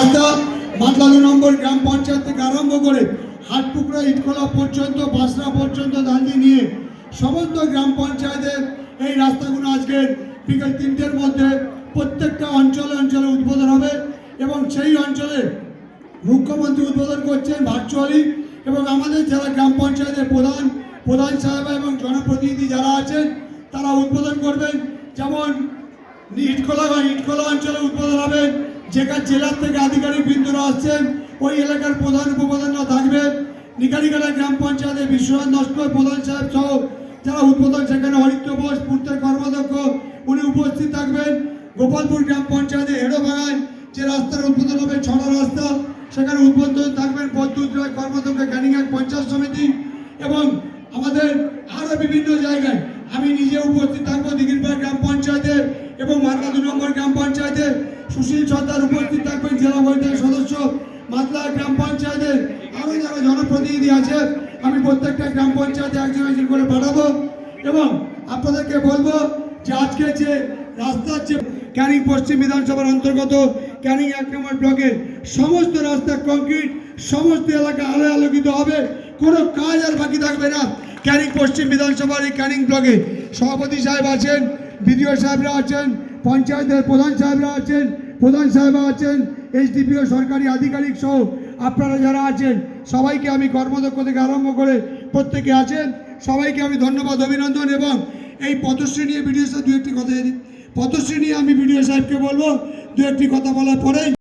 মাতলা 2 নম্বর গ্রাম পঞ্চায়েত থেকে আরম্ভ করে হাটপুকুরা ইটখোলা পর্যন্ত বাসরা পর্যন্ত দাঁড়িয়ে নিয়ে সমস্ত গ্রাম পঞ্চায়েতের এই রাস্তাগুলো আজকের বিকেল 3টের মধ্যে প্রত্যেকটা অঞ্চলে অঞ্চলে উদ্বোধন হবে এবং সেই অঞ্চলে মুখ্যমন্ত্রী উদ্বোধন করছেন ভার্চুয়ালি এবং আমাদের যারা গ্রাম পঞ্চায়েতের প্রধান সাহেব এবং জনপ্রতিনিধি যারা আছেন তারা উদ্বোধন করবেন। যেমন ইটখোলা অঞ্চলে উদ্বোধন হবে, যেখানে জেলার থেকে আধিকারিক বৃন্দরা আসছেন, ওই এলাকার প্রধান উপপ্রধানরা থাকবেন। নিকারিগালা গ্রাম পঞ্চায়েতের বিশ্বনাথ নস্কর প্রধান সাহেব সহ যারা উদ্বোধন, সেখানে হরিত্র বোস পূর্তের কর্মাধ্যক্ষ উনি উপস্থিত থাকবেন। গোপালপুর গ্রাম পঞ্চায়েতের হেড়োভাঙায় যে রাস্তার উদ্বোধন হবে, ছড়া রাস্তা, সেখানে উদ্বোধন থাকবেন বৈদ্যুৎ রায় কর্মাধ্যক্ষ ক্যানিং এক পঞ্চায়েত সমিতি এবং আমাদের আরও বিভিন্ন জায়গায় আমি নিজে উপস্থিত থাকবো। দিঘিরপাড় গ্রাম পঞ্চায়েতে এবং মাতলা 2 নম্বর গ্রাম পঞ্চায়েতে সুশীল সর্দার উপস্থিত থাকবেন, জেলা পরিষদের সদস্য। মাতলা গ্রাম পঞ্চায়েতের আরও যারা জনপ্রতিনিধি আছে আমি প্রত্যেকটা গ্রাম পঞ্চায়েতে একজন একজন করে পাঠাবো এবং আপনাদেরকে বলবো যে আজকে যে রাস্তার যে ক্যানিং পশ্চিম বিধানসভার অন্তর্গত ক্যানিং 1 নম্বর ব্লকের সমস্ত রাস্তা কংক্রিট, সমস্ত এলাকা আলোয় আলোকিত হবে, কোনো কাজ আর বাকি থাকবে না। ক্যানিং পশ্চিম বিধানসভার এই ক্যানিং ব্লকে সভাপতি সাহেব আছেন, বিডিও সাহেবরা আছেন, পঞ্চায়েতের প্রধান সাহেবরা আছেন, এসডিপিও সরকারি আধিকারিক সহ আপনারা যারা আছেন সবাইকে আমি কর্মদক্ষ থেকে আরম্ভ করে প্রত্যেকে আছেন, সবাইকে আমি ধন্যবাদ অভিনন্দন। এবং এই পথশ্রী নিয়ে বিডিও সাহেব দু একটি কথা পথশ্রী নিয়ে আমি বিডিও সাহেবকে বলবো দু একটি কথা বলার পরেই